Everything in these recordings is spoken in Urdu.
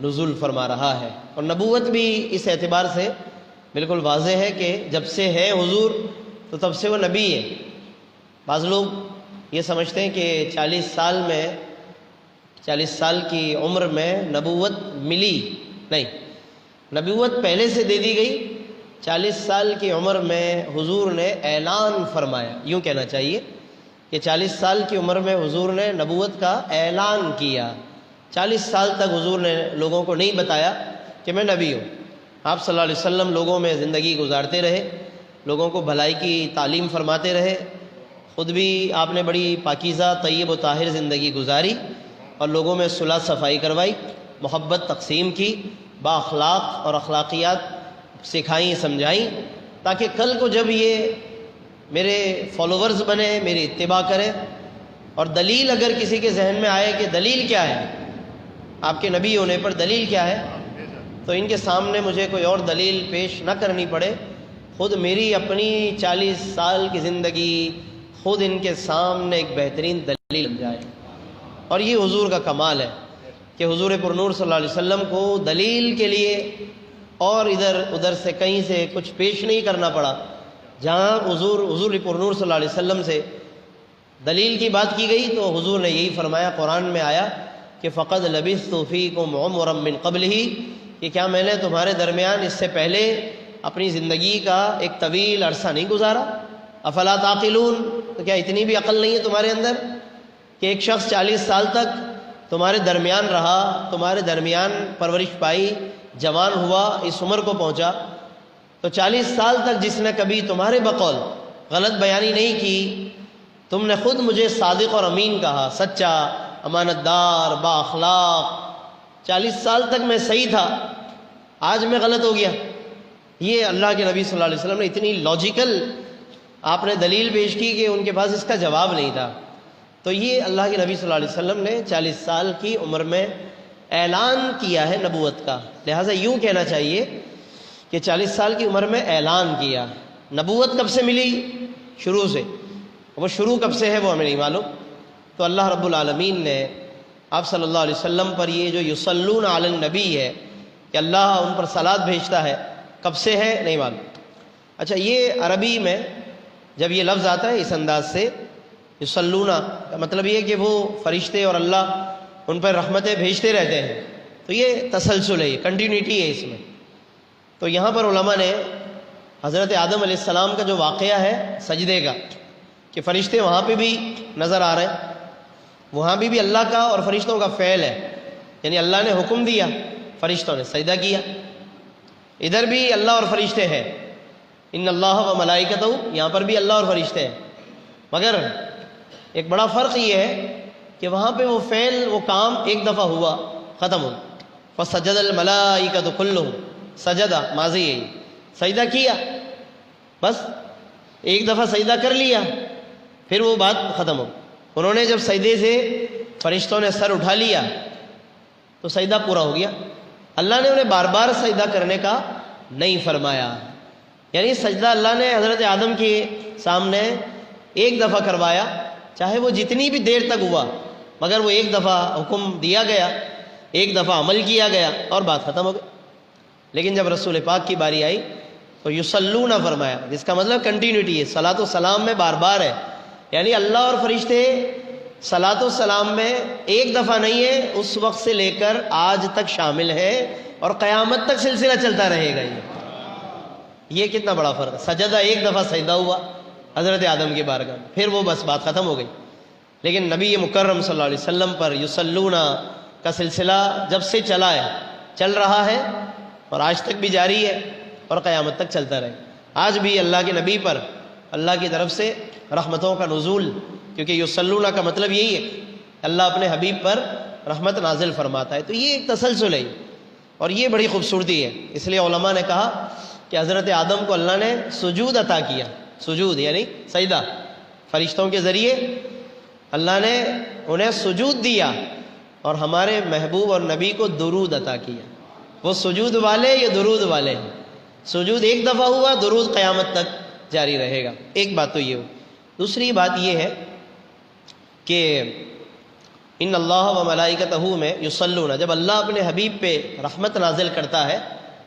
نزول فرما رہا ہے۔ اور نبوت بھی اس اعتبار سے بالکل واضح ہے کہ جب سے ہے حضور تو تب سے وہ نبی ہے۔ بعض لوگ یہ سمجھتے ہیں کہ 40 سال کی عمر میں نبوت ملی، نہیں، نبوت پہلے سے دے دی گئی۔ 40 سال کی عمر میں حضور نے اعلان فرمایا، یوں کہنا چاہیے کہ 40 سال کی عمر میں حضور نے نبوت کا اعلان کیا۔ 40 سال تک حضور نے لوگوں کو نہیں بتایا کہ میں نبی ہوں۔ آپ صلی اللہ علیہ وسلم لوگوں میں زندگی گزارتے رہے، لوگوں کو بھلائی کی تعلیم فرماتے رہے، خود بھی آپ نے بڑی پاکیزہ طیب و طاہر زندگی گزاری اور لوگوں میں صلح صفائی کروائی، محبت تقسیم کی، با اخلاق اور اخلاقیات سکھائیں سمجھائیں، تاکہ کل کو جب یہ میرے فالوورز بنے، میری اتباع کریں، اور دلیل اگر کسی کے ذہن میں آئے کہ دلیل کیا ہے آپ کے نبی ہونے پر، دلیل کیا ہے، تو ان کے سامنے مجھے کوئی اور دلیل پیش نہ کرنی پڑے، خود میری اپنی 40 سال کی زندگی خود ان کے سامنے ایک بہترین دلیل بن جائے۔ اور یہ حضور کا کمال ہے کہ حضور پرنور صلی اللہ علیہ وسلم کو دلیل کے لیے اور ادھر ادھر سے کہیں سے کچھ پیش نہیں کرنا پڑا۔ جہاں حضور پرنور صلی اللہ علیہ وسلم سے دلیل کی بات کی گئی تو حضور نے یہی فرمایا، قرآن میں آیا کہ فقد لبثت فیکم عمرا من قبلہ، کہ کیا میں نے تمہارے درمیان اس سے پہلے اپنی زندگی کا ایک طویل عرصہ نہیں گزارا؟ افلا تعقلون، تو کیا اتنی بھی عقل نہیں ہے تمہارے اندر کہ ایک شخص 40 سال تک تمہارے درمیان رہا، تمہارے درمیان پرورش پائی، جوان ہوا، اس عمر کو پہنچا، تو 40 سال تک جس نے کبھی تمہارے بقول غلط بیانی نہیں کی، تم نے خود مجھے صادق اور امین کہا، سچا، امانت دار، با اخلاق، 40 سال تک میں صحیح تھا، آج میں غلط ہو گیا۔ یہ اللہ کے نبی صلی اللہ علیہ وسلم نے اتنی لاجیکل آپ نے دلیل پیش کی کہ ان کے پاس اس کا جواب نہیں تھا۔ تو یہ اللہ کے نبی صلی اللہ علیہ وسلم نے 40 سال کی عمر میں اعلان کیا ہے نبوت کا، لہٰذا یوں کہنا چاہیے کہ 40 سال کی عمر میں اعلان کیا۔ نبوت کب سے ملی؟ شروع سے، وہ شروع کب سے ہے وہ ہمیں نہیں معلوم۔ تو اللہ رب العالمین نے آپ صلی اللہ علیہ وسلم پر یہ جو یصلون علی النبی ہے کہ اللہ ان پر صلوات بھیجتا ہے، کب سے ہے نہیں معلوم۔ اچھا، یہ عربی میں جب یہ لفظ آتا ہے اس انداز سے یصلون کا مطلب یہ کہ وہ فرشتے اور اللہ ان پر رحمتیں بھیجتے رہتے ہیں، تو یہ تسلسل ہے، یہ کنٹینیوٹی ہے اس میں۔ تو یہاں پر علماء نے حضرت آدم علیہ السلام کا جو واقعہ ہے سجدے کا، کہ فرشتے وہاں پہ بھی نظر آ رہے ہیں، وہاں بھی اللہ کا اور فرشتوں کا فعل ہے، یعنی اللہ نے حکم دیا، فرشتوں نے سجدہ کیا۔ ادھر بھی اللہ اور فرشتے ہیں، ان اللہ و ملائکتہ، یہاں پر بھی اللہ اور فرشتے ہیں، مگر ایک بڑا فرق یہ ہے کہ وہاں پہ وہ فعل، وہ کام ایک دفعہ ہوا، ختم ہو، فسجد الملائکۃ کلھم، سجدہ ماضی ہے، سجدہ کیا، بس ایک دفعہ سجدہ کر لیا، پھر وہ بات ختم ہو۔ انہوں نے جب سجدے سے فرشتوں نے سر اٹھا لیا تو سجدہ پورا ہو گیا۔ اللہ نے انہیں بار بار سجدہ کرنے کا نہیں فرمایا، یعنی سجدہ اللہ نے حضرت آدم کے سامنے ایک دفعہ کروایا، چاہے وہ جتنی بھی دیر تک ہوا، مگر وہ ایک دفعہ حکم دیا گیا، ایک دفعہ عمل کیا گیا اور بات ختم ہو گئی۔ لیکن جب رسول پاک کی باری آئی تو یصلون فرمایا، جس کا مطلب کنٹینیوٹی ہے، صلاۃ و سلام میں بار بار ہے، یعنی اللہ اور فرشتے صلاۃ و سلام میں ایک دفعہ نہیں ہے، اس وقت سے لے کر آج تک شامل ہے اور قیامت تک سلسلہ چلتا رہے گا۔ یہ کتنا بڑا فرق ہے، سجدہ ایک دفعہ سجدہ ہوا حضرت آدم کی بارگاہ میں، پھر وہ بس بات ختم ہو گئی۔ لیکن نبی مکرم صلی اللہ علیہ وسلم پر یصلون کا سلسلہ جب سے چلا ہے، چل رہا ہے اور آج تک بھی جاری ہے اور قیامت تک چلتا رہے۔ آج بھی اللہ کے نبی پر اللہ کی طرف سے رحمتوں کا نزول، کیونکہ یصلون کا مطلب یہی ہے اللہ اپنے حبیب پر رحمت نازل فرماتا ہے، تو یہ ایک تسلسل ہے اور یہ بڑی خوبصورتی ہے۔ اس لیے علماء نے کہا کہ حضرت آدم کو اللہ نے سجود عطا کیا، سجود یعنی سجدہ، فرشتوں کے ذریعے اللہ نے انہیں سجود دیا، اور ہمارے محبوب اور نبی کو درود عطا کیا۔ وہ سجود والے یا درود والے ہیں؟ سجود ایک دفعہ ہوا، درود قیامت تک جاری رہے گا۔ ایک بات تو یہ ہو۔ دوسری بات یہ ہے کہ ان اللہ و ملائکتہ میں یصلون، جب اللہ اپنے حبیب پہ رحمت نازل کرتا ہے،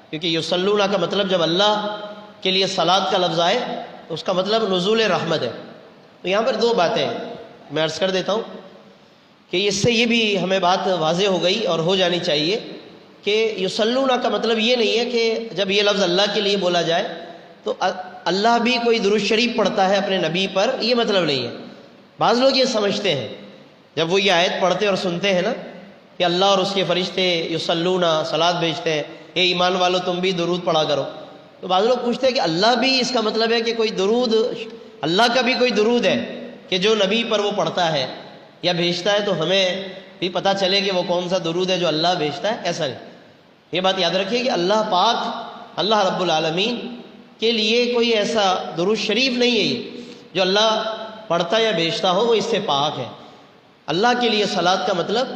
کیونکہ یصلون کا مطلب جب اللہ کے لیے صلاۃ کا لفظ آئے تو اس کا مطلب نزول رحمت ہے۔ تو یہاں پر دو باتیں میں عرض کر دیتا ہوں کہ اس سے یہ بھی ہمیں بات واضح ہو گئی اور ہو جانی چاہیے کہ یصلون کا مطلب یہ نہیں ہے کہ جب یہ لفظ اللہ کے لیے بولا جائے تو اللہ بھی کوئی درود شریف پڑھتا ہے اپنے نبی پر، یہ مطلب نہیں ہے۔ بعض لوگ یہ سمجھتے ہیں جب وہ یہ آیت پڑھتے اور سنتے ہیں نا کہ اللہ اور اس کے فرشتے یصلون صلاۃ بھیجتے ہیں، اے ایمان والو تم بھی درود پڑھا کرو، تو بعض لوگ پوچھتے ہیں کہ اللہ بھی، اس کا مطلب ہے کہ کوئی درود، اللہ کا بھی کوئی درود ہے کہ جو نبی پر وہ پڑھتا ہے یا بھیجتا ہے، تو ہمیں بھی پتہ چلے کہ وہ کون سا درود ہے جو اللہ بھیجتا ہے؟ ایسا نہیں۔ یہ بات یاد رکھیے کہ اللہ پاک، اللہ رب العالمین کے لیے کوئی ایسا درود شریف نہیں ہے یہ جو اللہ پڑھتا یا بھیجتا ہو، وہ اس سے پاک ہے۔ اللہ کے لیے صلاۃ کا مطلب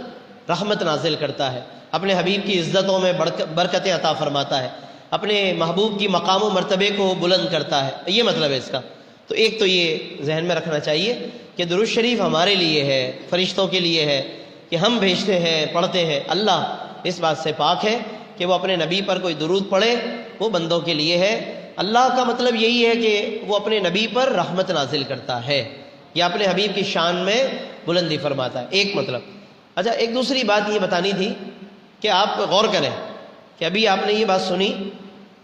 رحمت نازل کرتا ہے، اپنے حبیب کی عزتوں میں برکتیں عطا فرماتا ہے، اپنے محبوب کی مقام و مرتبے کو بلند کرتا ہے، یہ مطلب ہے اس کا۔ تو ایک تو یہ ذہن میں رکھنا چاہیے کہ درود شریف ہمارے لیے ہے، فرشتوں کے لیے ہے کہ ہم بھیجتے ہیں، پڑھتے ہیں۔ اللہ اس بات سے پاک ہے کہ وہ اپنے نبی پر کوئی درود پڑھے، وہ بندوں کے لیے ہے۔ اللہ کا مطلب یہی ہے کہ وہ اپنے نبی پر رحمت نازل کرتا ہے یا اپنے حبیب کی شان میں بلندی فرماتا ہے، ایک مطلب۔ اچھا، ایک دوسری بات یہ بتانی تھی کہ آپ غور کریں کہ ابھی آپ نے یہ بات سنی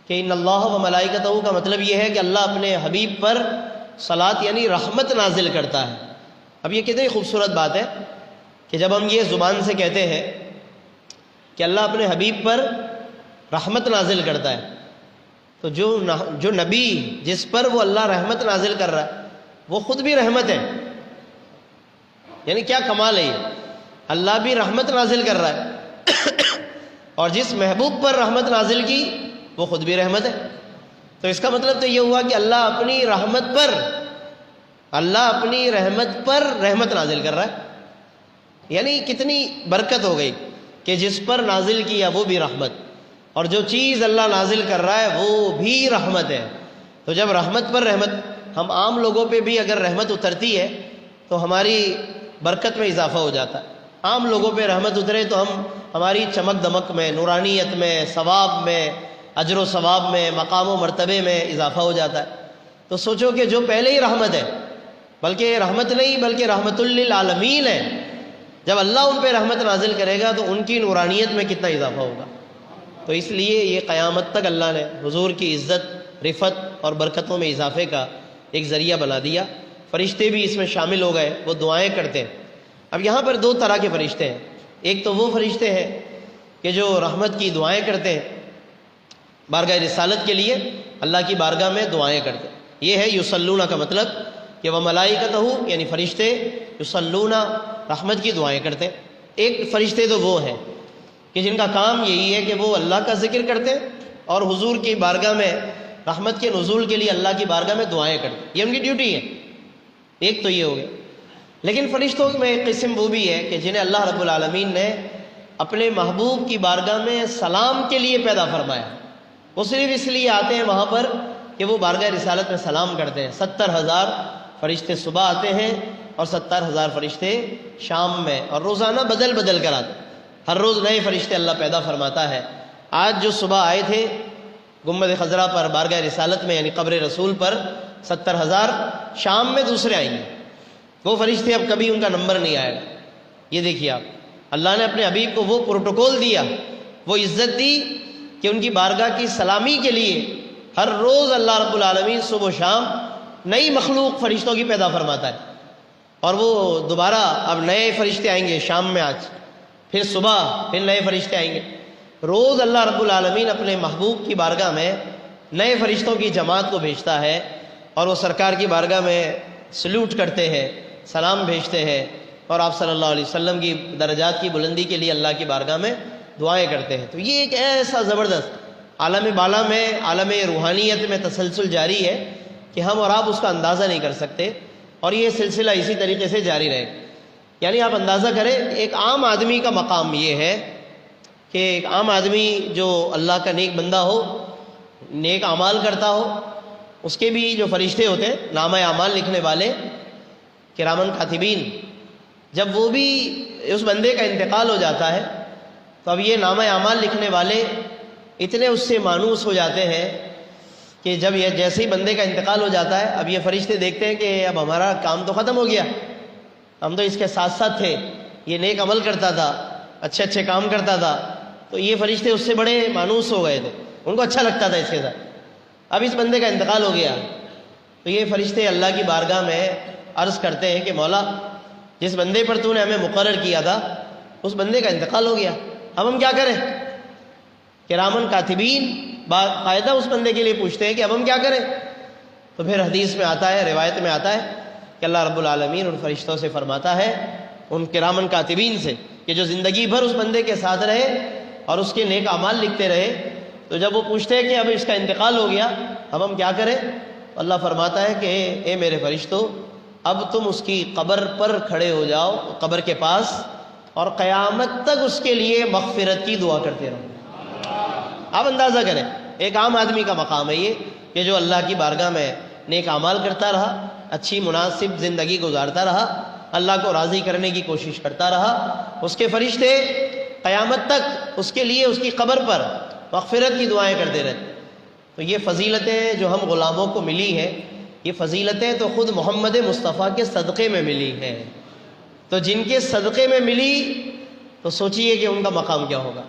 کہ ان اللہ و ملائکتہ کا مطلب یہ ہے کہ اللہ اپنے حبیب پر صلاۃ یعنی رحمت نازل کرتا ہے۔ اب یہ کتنی خوبصورت بات ہے کہ جب ہم یہ زبان سے کہتے ہیں کہ اللہ اپنے حبیب پر رحمت نازل کرتا ہے، تو جو نبی جس پر وہ اللہ رحمت نازل کر رہا ہے وہ خود بھی رحمت ہے، یعنی کیا کمال ہے یہ، اللہ بھی رحمت نازل کر رہا ہے اور جس محبوب پر رحمت نازل کی وہ خود بھی رحمت ہے۔ تو اس کا مطلب تو یہ ہوا کہ اللہ اپنی رحمت پر رحمت نازل کر رہا ہے، یعنی کتنی برکت ہو گئی کہ جس پر نازل کیا وہ بھی رحمت، اور جو چیز اللہ نازل کر رہا ہے وہ بھی رحمت ہے۔ تو جب رحمت پر رحمت، ہم عام لوگوں پہ بھی اگر رحمت اترتی ہے تو ہماری برکت میں اضافہ ہو جاتا ہے۔ عام لوگوں پہ رحمت اترے تو ہماری چمک دمک میں، نورانیت میں، ثواب میں، اجر و ثواب میں، مقام و مرتبے میں اضافہ ہو جاتا ہے۔ تو سوچو کہ جو پہلے ہی رحمت ہے، بلکہ رحمت نہیں بلکہ رحمت للعالمین ہے، جب اللہ ان پہ رحمت نازل کرے گا تو ان کی نورانیت میں کتنا اضافہ ہوگا۔ تو اس لیے یہ قیامت تک اللہ نے حضور کی عزت، رفت اور برکتوں میں اضافے کا ایک ذریعہ بنا دیا۔ فرشتے بھی اس میں شامل ہو گئے، وہ دعائیں کرتے ہیں۔ اب یہاں پر دو طرح کے فرشتے ہیں، ایک تو وہ فرشتے ہیں کہ جو رحمت کی دعائیں کرتے ہیں، بارگاہ رسالت کے لیے اللہ کی بارگاہ میں دعائیں کرتے ہیں، یہ ہے یصلون کا مطلب کہ وہ ملائکتہ یعنی فرشتے یصلون رحمت کی دعائیں کرتے ہیں۔ ایک فرشتے تو وہ ہیں کہ جن کا کام یہی ہے کہ وہ اللہ کا ذکر کرتے ہیں اور حضور کی بارگاہ میں رحمت کے نزول کے لیے اللہ کی بارگاہ میں دعائیں کرتے ہیں، یہ ان کی ڈیوٹی ہے۔ ایک تو یہ ہو گیا۔ لیکن فرشتوں میں ایک قسم وہ بھی ہے کہ جنہیں اللہ رب العالمین نے اپنے محبوب کی بارگاہ میں سلام کے لیے پیدا فرمایا، وہ صرف اس لیے آتے ہیں وہاں پر کہ وہ بارگاہ رسالت میں سلام کرتے ہیں۔ 70,000 فرشتے صبح آتے ہیں اور 70,000 فرشتے شام میں، اور روزانہ بدل بدل کر آتے ہیں، ہر روز نئے فرشتے اللہ پیدا فرماتا ہے۔ آج جو صبح آئے تھے گنبد خضرا پر بارگاہ رسالت میں یعنی قبر رسول پر 70,000، شام میں دوسرے آئیں گے۔ وہ فرشتے اب کبھی ان کا نمبر نہیں آئے گا۔ یہ دیکھیے آپ، اللہ نے اپنے حبیب کو وہ پروٹوکول دیا، وہ عزت دی کہ ان کی بارگاہ کی سلامی کے لیے ہر روز اللہ رب العالمین صبح و شام نئی مخلوق فرشتوں کی پیدا فرماتا ہے، اور وہ دوبارہ اب نئے فرشتے آئیں گے شام میں، آج پھر صبح پھر نئے فرشتے آئیں گے۔ روز اللہ رب العالمین اپنے محبوب کی بارگاہ میں نئے فرشتوں کی جماعت کو بھیجتا ہے، اور وہ سرکار کی بارگاہ میں سلوٹ کرتے ہیں، سلام بھیجتے ہیں، اور آپ صلی اللہ علیہ وسلم کی درجات کی بلندی کے لیے اللہ کی بارگاہ میں دعائیں کرتے ہیں۔ تو یہ ایک ایسا زبردست عالم بالا میں، عالم روحانیت میں تسلسل جاری ہے کہ ہم اور آپ اس کا اندازہ نہیں کر سکتے، اور یہ سلسلہ اسی طریقے سے جاری رہے گا۔ یعنی آپ اندازہ کریں، ایک عام آدمی کا مقام یہ ہے کہ ایک عام آدمی جو اللہ کا نیک بندہ ہو، نیک اعمال کرتا ہو، اس کے بھی جو فرشتے ہوتے ہیں نامہ اعمال لکھنے والے کرامن کاتبین، جب وہ بھی اس بندے کا انتقال ہو جاتا ہے تو اب یہ نامہ اعمال لکھنے والے اتنے اس سے مانوس ہو جاتے ہیں کہ جب یہ جیسے ہی بندے کا انتقال ہو جاتا ہے، اب یہ فرشتے دیکھتے ہیں کہ اب ہمارا کام تو ختم ہو گیا، ہم تو اس کے ساتھ ساتھ تھے، یہ نیک عمل کرتا تھا، اچھے اچھے کام کرتا تھا، تو یہ فرشتے اس سے بڑے مانوس ہو گئے تھے، ان کو اچھا لگتا تھا اس کے ساتھ۔ اب اس بندے کا انتقال ہو گیا تو یہ فرشتے اللہ کی بارگاہ میں عرض کرتے ہیں کہ مولا، جس بندے پر تو نے ہمیں مقرر کیا تھا اس بندے کا انتقال ہو گیا، اب ہم کیا کریں؟ کرامن کاتبین باقاعدہ اس بندے کے لیے پوچھتے ہیں کہ اب ہم کیا کریں؟ تو پھر حدیث میں آتا ہے، روایت میں آتا ہے کہ اللہ رب العالمین ان فرشتوں سے فرماتا ہے، ان کرامن کاتبین سے، کہ جو زندگی بھر اس بندے کے ساتھ رہے اور اس کے نیک اعمال لکھتے رہے، تو جب وہ پوچھتے ہیں کہ اب اس کا انتقال ہو گیا اب ہم کیا کریں، تو اللہ فرماتا ہے کہ اے میرے فرشتوں، اب تم اس کی قبر پر کھڑے ہو جاؤ، قبر کے پاس، اور قیامت تک اس کے لیے مغفرت کی دعا کرتے رہو۔ آپ اندازہ کریں، ایک عام آدمی کا مقام ہے یہ کہ جو اللہ کی بارگاہ میں نیک اعمال کرتا رہا، اچھی مناسب زندگی گزارتا رہا، اللہ کو راضی کرنے کی کوشش کرتا رہا، اس کے فرشتے قیامت تک اس کے لیے اس کی قبر پر مغفرت کی دعائیں کرتے رہتے۔ تو یہ فضیلتیں جو ہم غلاموں کو ملی ہیں، یہ فضیلتیں تو خود محمد مصطفیٰ کے صدقے میں ملی ہیں، تو جن کے صدقے میں ملی تو سوچئے کہ ان کا مقام کیا ہوگا۔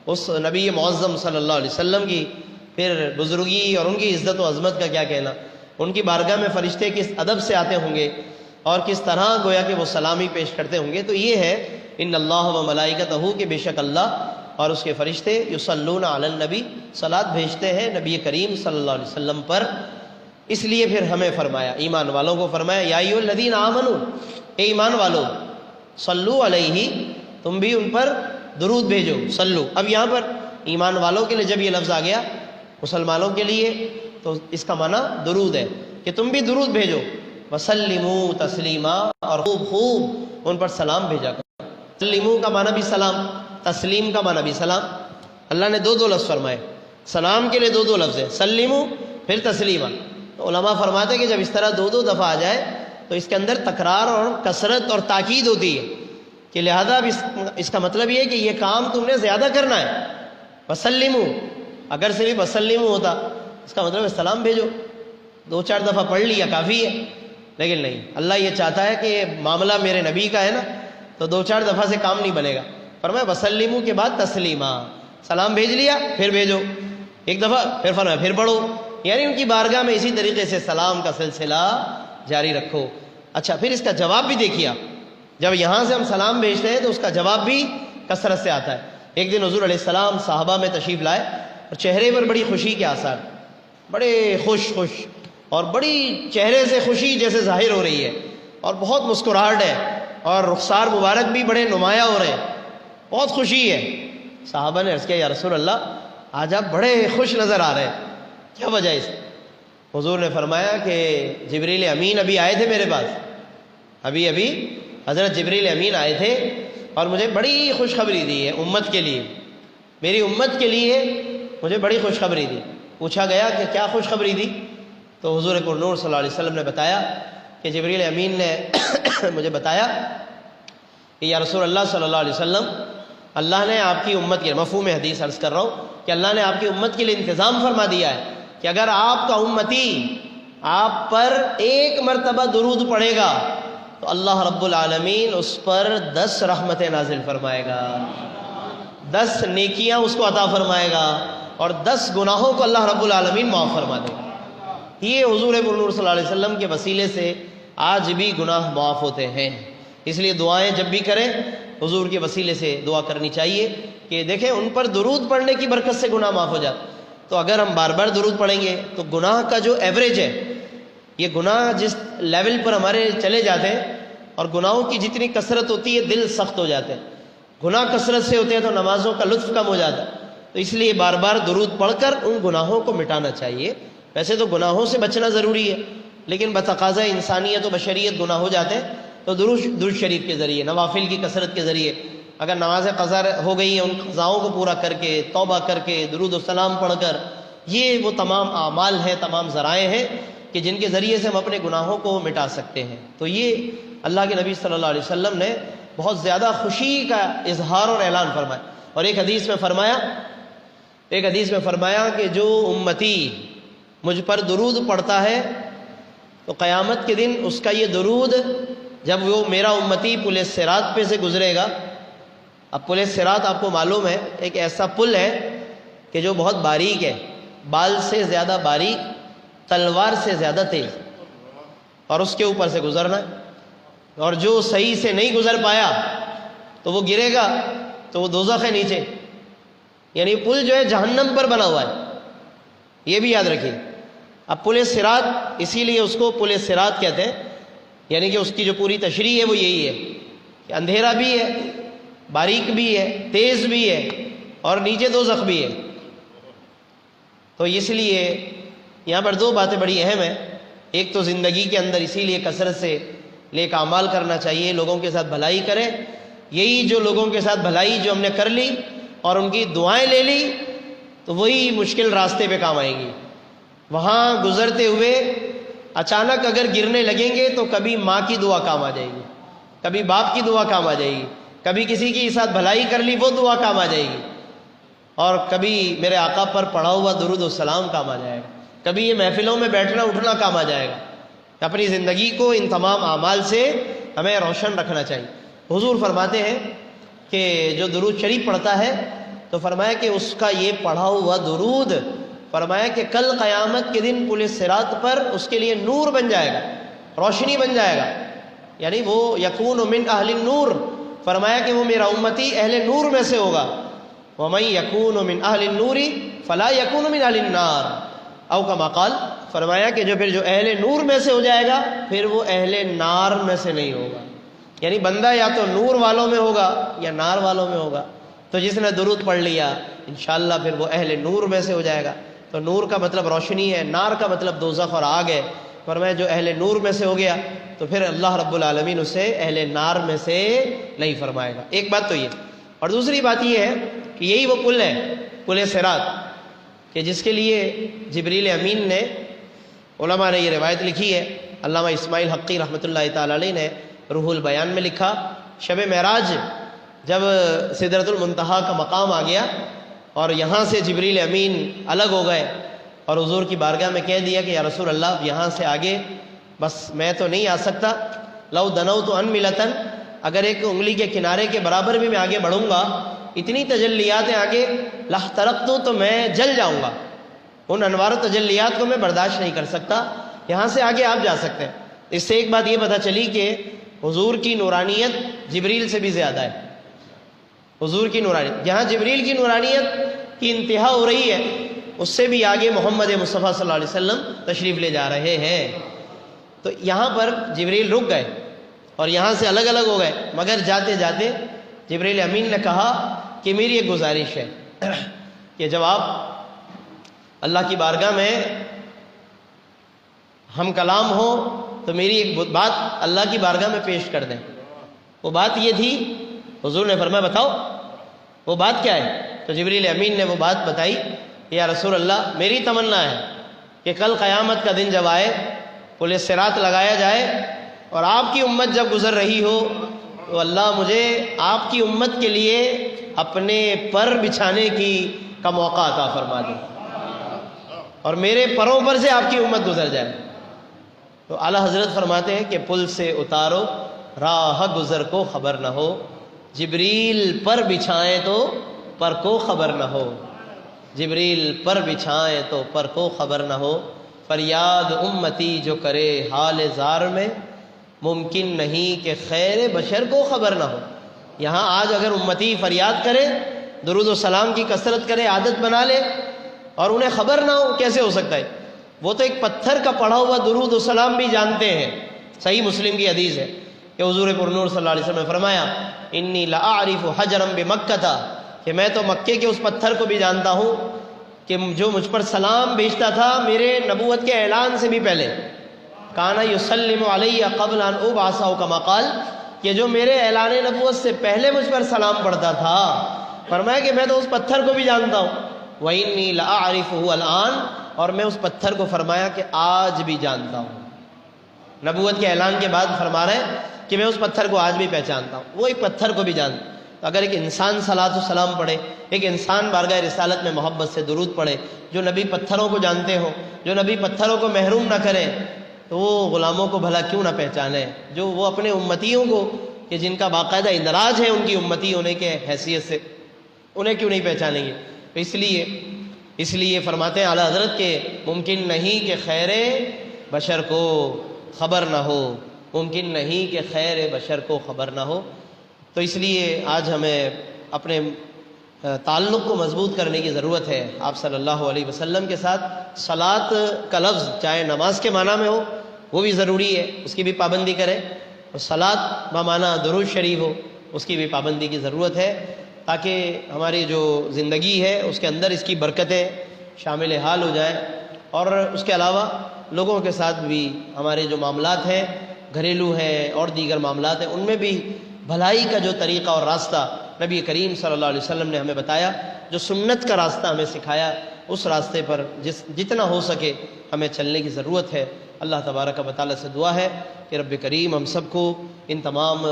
اس نبی معظم صلی اللہ علیہ وسلم کی پھر بزرگی اور ان کی عزت و عظمت کا کیا کہنا، ان کی بارگاہ میں فرشتے کس ادب سے آتے ہوں گے اور کس طرح گویا کہ وہ سلامی پیش کرتے ہوں گے۔ تو یہ ہے ان اللہ و ملائکتہ، کہ بے شک اللہ اور اس کے فرشتے یصلون علی النبی، صلاۃ بھیجتے ہیں نبی کریم صلی اللہ علیہ وسلم پر۔ اس لیے پھر ہمیں فرمایا، ایمان والوں کو فرمایا، یا ایھا الذین آمنوا، اے ایمان والو، صلو علیہ، تم بھی ان پر درود بھیجو، صلو۔ اب یہاں پر ایمان والوں کے لیے جب یہ لفظ آ گیا، مسلمانوں کے لیے، تو اس کا معنی درود ہے کہ تم بھی درود بھیجو، وسلموا تسلیما، اور خوب خوب ان پر سلام بھیجا کرو۔ سلموا کا معنی بھی سلام، تسلیم کا معنی بھی سلام۔ اللہ نے دو لفظ فرمائے، سلام کے لیے دو لفظ ہے، سلموا پھر تسلیما۔ تو علماء فرماتے ہیں کہ جب اس طرح دو دفعہ آ جائے تو اس کے اندر تکرار اور کثرت اور تاکید ہوتی ہے، کہ لہذا اب اس کا مطلب یہ ہے کہ یہ کام تم نے زیادہ کرنا ہے۔ وسلموا، اگر صرف وسلموا ہوتا اس کا مطلب ہے سلام بھیجو، 2-4 دفعہ پڑھ لیا کافی ہے، لیکن نہیں، اللہ یہ چاہتا ہے کہ معاملہ میرے نبی کا ہے نا، تو 2-4 دفعہ سے کام نہیں بنے گا۔ فرمایا وسلموا کے بعد تسلیما، سلام بھیج لیا پھر بھیجو، ایک دفعہ پھر فرمایا پھر پڑھو، یعنی ان کی بارگاہ میں اسی طریقے سے سلام کا سلسلہ جاری رکھو۔ اچھا، پھر اس کا جواب بھی دیکھیے آپ، جب یہاں سے ہم سلام بھیجتے ہیں تو اس کا جواب بھی کثرت سے آتا ہے۔ ایک دن حضور علیہ السلام صحابہ میں تشریف لائے اور چہرے پر بڑی خوشی کے آثار، بڑے خوش اور بڑی چہرے سے خوشی جیسے ظاہر ہو رہی ہے، اور بہت مسکراہٹ ہے، اور رخسار مبارک بھی بڑے نمایاں ہو رہے ہیں، بہت خوشی ہے۔ صحابہ نے عرض کیا، یا رسول اللہ، آج آپ بڑے خوش نظر آ رہے ہیں، کیا وجہ ہے اس؟ حضور نے فرمایا کہ جبریل امین ابھی آئے تھے میرے پاس، ابھی حضرت جبریل امین آئے تھے اور مجھے بڑی خوشخبری دی ہے امت کے لیے، میری امت کے لیے مجھے بڑی خوشخبری دی۔ پوچھا گیا کہ کیا خوشخبری دی؟ تو حضور نور صلی اللہ علیہ وسلم نے بتایا کہ جبریل امین نے مجھے بتایا کہ یا رسول اللہ صلی اللہ علیہ وسلم، اللہ نے آپ کی امت کے، مفہوم حدیث عرض کر رہا ہوں کہ اللہ نے آپ کی امت کے لیے انتظام فرما دیا ہے کہ اگر آپ کا امتی آپ پر 1 مرتبہ درود پڑھے گا تو اللہ رب العالمین اس پر 10 رحمتیں نازل فرمائے گا، 10 نیکیاں اس کو عطا فرمائے گا، اور 10 گناہوں کو اللہ رب العالمین معاف فرما دے گا۔ یہ حضور نور صلی اللہ علیہ وسلم کے وسیلے سے آج بھی گناہ معاف ہوتے ہیں، اس لیے دعائیں جب بھی کریں حضور کے وسیلے سے دعا کرنی چاہیے کہ دیکھیں ان پر درود پڑھنے کی برکت سے گناہ معاف ہو جاتا۔ تو اگر ہم بار بار درود پڑھیں گے تو گناہ کا جو ایوریج ہے، یہ گناہ جس لیول پر ہمارے چلے جاتے ہیں، اور گناہوں کی جتنی کثرت ہوتی ہے دل سخت ہو جاتے ہیں، گناہ کثرت سے ہوتے ہیں تو نمازوں کا لطف کم ہو جاتا ہے۔ تو اس لیے بار بار درود پڑھ کر ان گناہوں کو مٹانا چاہیے۔ ویسے تو گناہوں سے بچنا ضروری ہے، لیکن بتقاضۂ انسانیت و بشریت گناہ ہو جاتے ہیں، تو درود شریف کے ذریعے، نوافل کی کثرت کے ذریعے، اگر نماز قضا ہو گئی ہے ان قضاؤں کو پورا کر کے، توبہ کر کے، درود و سلام پڑھ کر، یہ وہ تمام اعمال ہیں، تمام ذرائع ہیں کہ جن کے ذریعے سے ہم اپنے گناہوں کو مٹا سکتے ہیں۔ تو یہ اللہ کے نبی صلی اللہ علیہ وسلم نے بہت زیادہ خوشی کا اظہار اور اعلان فرمایا۔ اور ایک حدیث میں فرمایا کہ جو امتی مجھ پر درود پڑھتا ہے تو قیامت کے دن اس کا یہ درود جب وہ میرا امتی پل صراط پہ سے گزرے گا۔ اب پل صراط آپ کو معلوم ہے ایک ایسا پل ہے کہ جو بہت باریک ہے، بال سے زیادہ باریک، تلوار سے زیادہ تیز، اور اس کے اوپر سے گزرنا ہے۔ اور جو صحیح سے نہیں گزر پایا تو وہ گرے گا تو وہ دوزخ ہے نیچے، یعنی پل جو ہے جہنم پر بنا ہوا ہے، یہ بھی یاد رکھیے۔ اب پل صراط اسی لیے اس کو پل صراط کہتے ہیں، یعنی کہ اس کی جو پوری تشریح ہے وہ یہی ہے کہ اندھیرا بھی ہے، باریک بھی ہے، تیز بھی ہے، اور نیچے دوزخ بھی ہے۔ تو اس لیے یہاں پر دو باتیں بڑی اہم ہیں۔ ایک تو زندگی کے اندر اسی لیے کثرت سے نیک اعمال کرنا چاہیے، لوگوں کے ساتھ بھلائی کریں۔ یہی جو لوگوں کے ساتھ بھلائی جو ہم نے کر لی اور ان کی دعائیں لے لی تو وہی مشکل راستے پہ کام آئیں گی۔ وہاں گزرتے ہوئے اچانک اگر گرنے لگیں گے تو کبھی ماں کی دعا کام آ جائے گی، کبھی باپ کی دعا کام آ جائے گی، کبھی کسی کی ساتھ بھلائی کر لی وہ دعا کام آ جائے گی، اور کبھی میرے آقا پر پڑھا ہوا درود و سلام کام آ جائے گا، کبھی یہ محفلوں میں بیٹھنا اٹھنا کام آ جائے گا۔ اپنی زندگی کو ان تمام اعمال سے ہمیں روشن رکھنا چاہیے۔ حضور فرماتے ہیں کہ جو درود شریف پڑھتا ہے تو فرمایا کہ اس کا یہ پڑھا ہوا درود فرمایا کہ کل قیامت کے دن پل صراط پر اس کے لیے نور بن جائے گا، روشنی بن جائے گا، یعنی وہ یکون من اہل النور، فرمایا کہ وہ میرا امتی اہل نور میں سے ہوگا۔ وَمَن يَكُونُ مِنْ أَهْلِ النُّورِ فَلَا يَكُونُ مِنْ أَهْلِ النَّارِ، او کما قال، فرمایا کہ جو پھر جو اہل نور میں سے ہو جائے گا پھر وہ اہل نار میں سے نہیں ہوگا، یعنی بندہ یا تو نور والوں میں ہوگا یا نار والوں میں ہوگا۔ تو جس نے درود پڑھ لیا انشاءاللہ پھر وہ اہل نور میں سے ہو جائے گا۔ تو نور کا مطلب روشنی ہے، نار کا مطلب دوزخ اور آگ ہے۔ فرمایا جو اہل نور میں سے ہو گیا تو پھر اللہ رب العالمین اسے اہل نار میں سے نہیں فرمائے گا۔ ایک بات تو یہ، اور دوسری بات یہ ہے کہ یہی وہ پل ہے، پل صراط، کہ جس کے لیے جبریل امین نے، علماء نے یہ روایت لکھی ہے، علامہ اسماعیل حقی رحمۃ اللہ تعالی علیہ نے روح البیان میں لکھا، شب معراج جب سدرۃ المنتہا کا مقام آ گیا اور یہاں سے جبریل امین الگ ہو گئے اور حضور کی بارگاہ میں کہہ دیا کہ یا رسول اللہ یہاں سے آگے بس میں تو نہیں آ سکتا، لو دنوت انملتن، اگر ایک انگلی کے کنارے کے برابر بھی میں آگے بڑھوں گا، اتنی تجلیات ہیں آگے، لاحترقت، تو میں جل جاؤں گا، ان انوار و تجلیات کو میں برداشت نہیں کر سکتا، یہاں سے آگے آپ جا سکتے ہیں۔ اس سے ایک بات یہ پتہ چلی کہ حضور کی نورانیت جبریل سے بھی زیادہ ہے۔ حضور کی نورانیت، جہاں جبریل کی نورانیت کی انتہا ہو رہی ہے اس سے بھی آگے محمد مصطفیٰ صلی اللہ علیہ وسلم تشریف لے جا رہے ہیں۔ تو یہاں پر جبریل رک گئے اور یہاں سے الگ الگ ہو گئے، مگر جاتے جاتے جبریل امین نے کہا کہ میری ایک گزارش ہے کہ جب آپ اللہ کی بارگاہ میں ہم کلام ہو تو میری ایک بات اللہ کی بارگاہ میں پیش کر دیں۔ وہ بات یہ تھی، حضور نے فرمایا بتاؤ وہ بات کیا ہے؟ تو جبریل امین نے وہ بات بتائی، یا رسول اللہ میری تمنا ہے کہ کل قیامت کا دن جب آئے، پل صراط لگایا جائے اور آپ کی امت جب گزر رہی ہو تو اللہ مجھے آپ کی امت کے لیے اپنے پر بچھانے کا موقع عطا فرما دے اور میرے پروں پر سے آپ کی امت گزر جائے۔ تو اعلیٰ حضرت فرماتے ہیں کہ پل سے اتارو راہ گزر کو خبر نہ ہو، جبریل پر بچھائیں تو پر کو خبر نہ ہو، جبریل پر بچھائیں تو پر کو خبر نہ ہو، فریاد امتی جو کرے حال زار میں، ممکن نہیں کہ خیر بشر کو خبر نہ ہو۔ یہاں آج اگر امتی فریاد کرے، درود و سلام کی کثرت کرے، عادت بنا لے اور انہیں خبر نہ ہو، کیسے ہو سکتا ہے؟ وہ تو ایک پتھر کا پڑھا ہوا درود و سلام بھی جانتے ہیں۔ صحیح مسلم کی حدیث ہے کہ حضور پرنور صلی اللہ علیہ وسلم نے فرمایا انی لاعرف حجرا بمکہ، کہ میں تو مکے کے اس پتھر کو بھی جانتا ہوں کہ جو مجھ پر سلام بھیجتا تھا میرے نبوت کے اعلان سے بھی پہلے، کانا یسلم علی قبل ان ابعث کما قال، کہ جو میرے اعلان نبوت سے پہلے مجھ پر سلام پڑھتا تھا، فرمایا کہ میں تو اس پتھر کو بھی جانتا ہوں، وانی لاعرفہ الان، اور میں اس پتھر کو فرمایا کہ آج بھی جانتا ہوں۔ نبوت کے اعلان کے بعد فرما رہے ہیں کہ میں اس پتھر کو آج بھی پہچانتا ہوں، وہ ایک پتھر کو بھی جانتا۔ تو اگر ایک انسان صلاۃ و سلام پڑھے، ایک انسان بارگاہ رسالت میں محبت سے درود پڑھے، جو نبی پتھروں کو جانتے ہوں، جو نبی پتھروں کو محروم نہ کریں، تو وہ غلاموں کو بھلا کیوں نہ پہچانے، جو وہ اپنے امتیوں کو کہ جن کا باقاعدہ اندراج ہے ان کی امتی ہونے کے حیثیت سے، انہیں کیوں نہیں پہچانیں گے؟ تو اس لیے فرماتے ہیں اعلیٰ حضرت کہ ممکن نہیں کہ خیر بشر کو خبر نہ ہو، ممکن نہیں کہ خیر بشر کو خبر نہ ہو۔ تو اس لیے آج ہمیں اپنے تعلق کو مضبوط کرنے کی ضرورت ہے آپ صلی اللہ علیہ وسلم کے ساتھ۔ صلاۃ کا لفظ چاہے نماز کے معنی میں ہو وہ بھی ضروری ہے، اس کی بھی پابندی کریں، اور صلاۃ بمعنی درود شریف ہو اس کی بھی پابندی کی ضرورت ہے، تاکہ ہماری جو زندگی ہے اس کے اندر اس کی برکتیں شامل حال ہو جائیں، اور اس کے علاوہ لوگوں کے ساتھ بھی ہمارے جو معاملات ہیں، گھریلو ہیں اور دیگر معاملات ہیں، ان میں بھی بھلائی کا جو طریقہ اور راستہ نبی کریم صلی اللہ علیہ وسلم نے ہمیں بتایا، جو سنت کا راستہ ہمیں سکھایا، اس راستے پر جتنا ہو سکے ہمیں چلنے کی ضرورت ہے۔ اللہ تبارک و تعالیٰ سے دعا ہے کہ رب کریم ہم سب کو ان تمام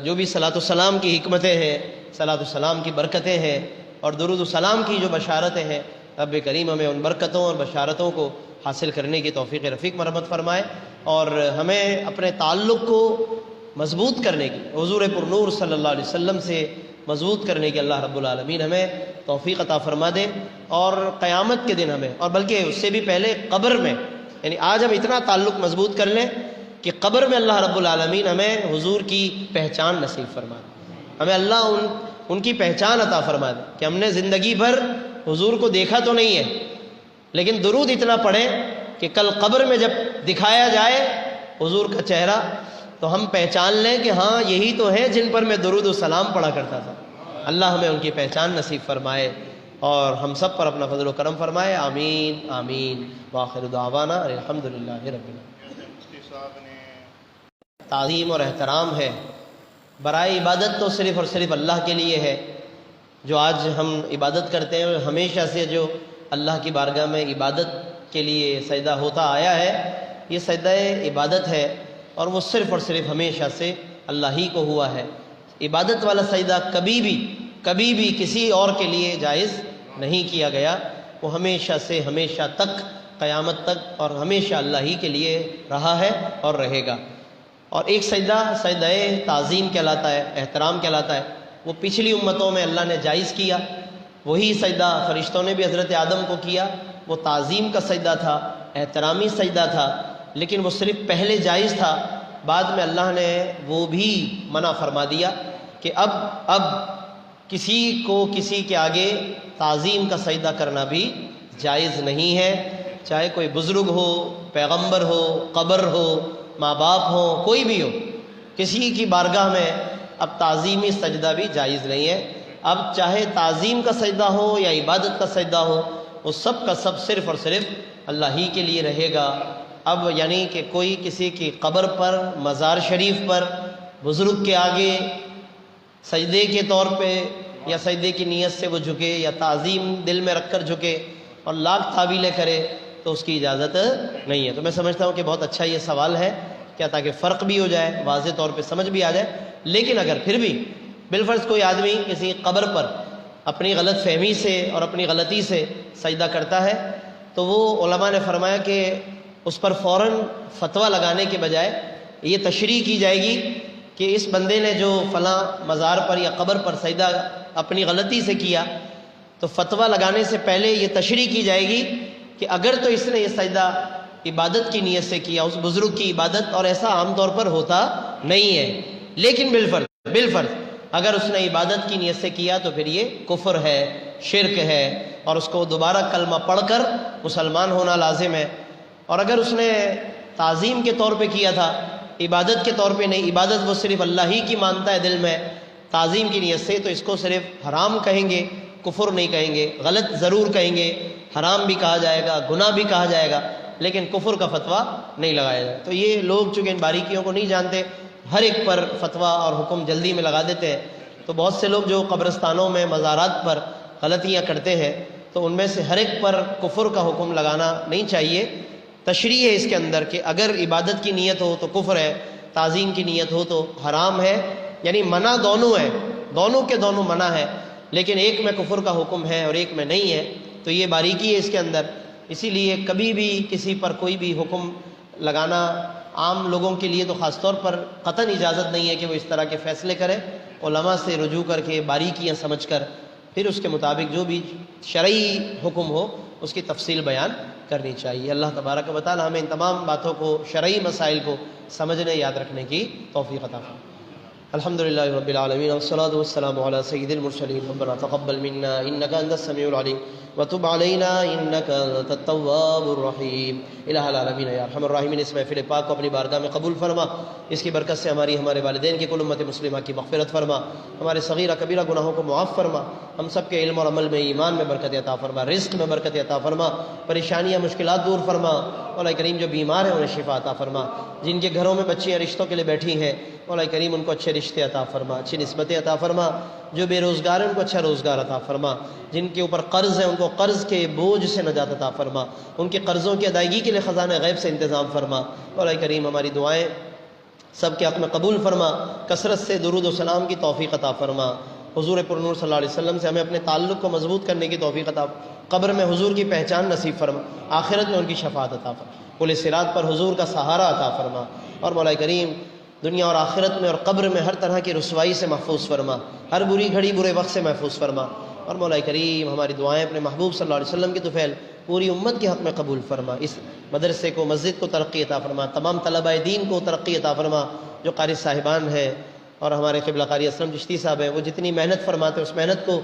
جو بھی صلاۃ السلام کی حکمتیں ہیں، صلاۃ السلام کی برکتیں ہیں اور درود السلام کی جو بشارتیں ہیں، رب کریم ہمیں ان برکتوں اور بشارتوں کو حاصل کرنے کی توفیق رفیق مرحمت فرمائے، اور ہمیں اپنے تعلق کو مضبوط کرنے کی، حضور پر نور صلی اللہ علیہ وسلم سے مضبوط کرنے کی اللہ رب العالمین ہمیں توفیق عطا فرما دے، اور قیامت کے دن ہمیں، اور بلکہ اس سے بھی پہلے قبر میں، یعنی آج ہم اتنا تعلق مضبوط کر لیں کہ قبر میں اللہ رب العالمین ہمیں حضور کی پہچان نصیب فرما دے، ہمیں اللہ ان کی پہچان عطا فرما دے کہ ہم نے زندگی بھر حضور کو دیکھا تو نہیں ہے، لیکن درود اتنا پڑھیں کہ کل قبر میں جب دکھایا جائے حضور کا چہرہ تو ہم پہچان لیں کہ ہاں یہی تو ہیں جن پر میں درود و سلام پڑھا کرتا تھا۔ اللہ ہمیں ان کی پہچان نصیب فرمائے اور ہم سب پر اپنا فضل و کرم فرمائے، آمین آمین، وآخر دعوانا الحمدللہ رب العالمین۔ تعظیم اور احترام ہے، برائے عبادت تو صرف اور صرف اللہ کے لیے ہے۔ جو آج ہم عبادت کرتے ہیں ہمیشہ سے جو اللہ کی بارگاہ میں عبادت کے لیے سجدہ ہوتا آیا ہے، یہ سجدہ عبادت ہے، اور وہ صرف اور صرف ہمیشہ سے اللہ ہی کو ہوا ہے۔ عبادت والا سجدہ کبھی بھی کسی اور کے لیے جائز نہیں کیا گیا، وہ ہمیشہ سے ہمیشہ تک، قیامت تک اور ہمیشہ اللہ ہی کے لیے رہا ہے اور رہے گا۔ اور ایک سجدہ تعظیم کہلاتا ہے، احترام کہلاتا ہے، وہ پچھلی امتوں میں اللہ نے جائز کیا، وہی سجدہ فرشتوں نے بھی حضرت آدم کو کیا، وہ تعظیم کا سجدہ تھا، احترامی سجدہ تھا، لیکن وہ صرف پہلے جائز تھا، بعد میں اللہ نے وہ بھی منع فرما دیا کہ اب کسی کو کسی کے آگے تعظیم کا سجدہ کرنا بھی جائز نہیں ہے، چاہے کوئی بزرگ ہو، پیغمبر ہو، قبر ہو، ماں باپ ہو، کوئی بھی ہو، کسی کی بارگاہ میں اب تعظیمی سجدہ بھی جائز نہیں ہے۔ اب چاہے تعظیم کا سجدہ ہو یا عبادت کا سجدہ ہو، وہ سب کا سب صرف اور صرف اللہ ہی کے لیے رہے گا۔ اب یعنی کہ کوئی کسی کی قبر پر، مزار شریف پر، بزرگ کے آگے سجدے کے طور پہ یا سجدے کی نیت سے وہ جھکے یا تعظیم دل میں رکھ کر جھکے اور لاکھ تعویلیں کرے تو اس کی اجازت نہیں ہے۔ تو میں سمجھتا ہوں کہ بہت اچھا یہ سوال ہے، کیا تاکہ فرق بھی ہو جائے، واضح طور پہ سمجھ بھی آ جائے۔ لیکن اگر پھر بھی بالفرض کوئی آدمی کسی قبر پر اپنی غلط فہمی سے اور اپنی غلطی سے سجدہ کرتا ہے تو وہ علماء نے فرمایا کہ اس پر فوراً فتویٰ لگانے کے بجائے یہ تشریح کی جائے گی کہ اس بندے نے جو فلاں مزار پر یا قبر پر سجدہ اپنی غلطی سے کیا، تو فتویٰ لگانے سے پہلے یہ تشریح کی جائے گی کہ اگر تو اس نے یہ سجدہ عبادت کی نیت سے کیا، اس بزرگ کی عبادت، اور ایسا عام طور پر ہوتا نہیں ہے، لیکن بالفرض اگر اس نے عبادت کی نیت سے کیا تو پھر یہ کفر ہے، شرک ہے، اور اس کو دوبارہ کلمہ پڑھ کر مسلمان ہونا لازم ہے۔ اور اگر اس نے تعظیم کے طور پہ کیا تھا، عبادت کے طور پہ نہیں، عبادت وہ صرف اللہ ہی کی مانتا ہے دل میں، تعظیم کی نیت سے، تو اس کو صرف حرام کہیں گے، کفر نہیں کہیں گے، غلط ضرور کہیں گے، حرام بھی کہا جائے گا، گناہ بھی کہا جائے گا، لیکن کفر کا فتویٰ نہیں لگایا جائے۔ تو یہ لوگ چونکہ ان باریکیوں کو نہیں جانتے، ہر ایک پر فتویٰ اور حکم جلدی میں لگا دیتے ہیں۔ تو بہت سے لوگ جو قبرستانوں میں، مزارات پر غلطیاں کرتے ہیں، تو ان میں سے ہر ایک پر کفر کا حکم لگانا نہیں چاہیے۔ تشریح ہے اس کے اندر کہ اگر عبادت کی نیت ہو تو کفر ہے، تعظیم کی نیت ہو تو حرام ہے، یعنی منع دونوں ہے، دونوں کے دونوں منع ہے، لیکن ایک میں کفر کا حکم ہے اور ایک میں نہیں ہے، تو یہ باریکی ہے اس کے اندر۔ اسی لیے کبھی بھی کسی پر کوئی بھی حکم لگانا عام لوگوں کے لیے تو خاص طور پر قطعاً اجازت نہیں ہے کہ وہ اس طرح کے فیصلے کرے، علماء سے رجوع کر کے باریکیاں سمجھ کر پھر اس کے مطابق جو بھی شرعی حکم ہو اس کی تفصیل بیان کرنی چاہیے۔ اللہ تبارک و تعالی ہمیں ان تمام باتوں کو، شرعی مسائل کو سمجھنے یاد رکھنے کی توفیق عطا فرمائے۔ الحمدللہ رب العالمین والصلاة والسلام علی سید المرسلین ربنا تقبل منا انک انت السمیع العلیم وتب علینا انک انت التواب الرحیم۔ الہ العالمین یا ارحم الراحمین، اس محفل پاک کو اپنی بارگاہ میں قبول فرما، اس کی برکت سے ہمارے والدین کی، کل امت مسلمہ کی مغفرت فرما، ہمارے صغیرہ کبیرہ گناہوں کو معاف فرما، ہم سب کے علم اور عمل میں، ایمان میں برکت عطا فرما، رزق میں برکت عطا فرما، پریشانیاں مشکلات دور فرما، مولا کریم جو بیمار ہیں انہیں شفا عطا فرما، جن کے گھروں میں بچیاں رشتوں کے لیے بیٹھی ہیں مولا کریم ان کو اچھے رشتے عطا فرما، اچھی نسبتیں عطا فرما، جو بے روزگار ہیں ان کو اچھا روزگار عطا فرما، جن کے اوپر قرض ہے ان کو قرض کے بوجھ سے نجات عطا فرما، ان کے قرضوں کی ادائیگی کے لیے خزانہ غیب سے انتظام فرما۔ مولا کریم ہماری دعائیں سب کے حق میں قبول فرما، کثرت سے درود و سلام کی توفیق عطا فرما، حضور پر نور صلی اللہ علیہ وسلم سے ہمیں اپنے تعلق کو مضبوط کرنے کی توفیق عطا، قبر میں حضور کی پہچان نصیب فرما، آخرت میں ان کی شفاعت عطا فرما، پل صراط پر حضور کا سہارا عطا فرما، اور مولا کریم دنیا اور آخرت میں اور قبر میں ہر طرح کی رسوائی سے محفوظ فرما، ہر بری گھڑی برے وقت سے محفوظ فرما، اور مولا کریم ہماری دعائیں اپنے محبوب صلی اللہ علیہ وسلم کی طفیل پوری امت کے حق میں قبول فرما، اس مدرسے کو، مسجد کو ترقی عطا فرما، تمام طلباء دین کو ترقی عطا فرما، جو قاری صاحبان ہیں اور ہمارے قبلہ قاری اسلم چشتی صاحب ہیں، وہ جتنی محنت فرماتے ہیں اس محنت کو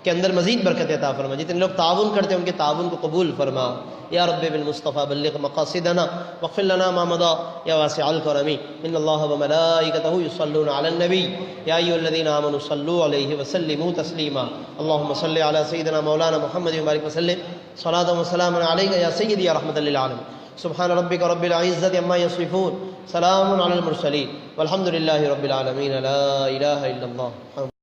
کے اندر مزید برکت عطا فرما، جتنے لوگ تعاون کرتے ہیں ان کے تعاون کو قبول فرما، یا رب بالمصطفیٰ بلغ مقاصدنا واغفر لنا ما مضى یا واسع الکرم ان اللہ وملائکتہ یصلون علی النبی یا ایھا الذین آمنوا صلوا علیہ وسلموا تسلیما اللہم صل علی سیدنا مولانا محمد وبارک وسلم صلاۃ و سلام علیک یا سیدی یا رحمۃ للعالمین سبحان ربک رب العزۃ عما یصفون سلام علی المرسلین والحمد للہ رب العالمین لا الہ الا اللہ۔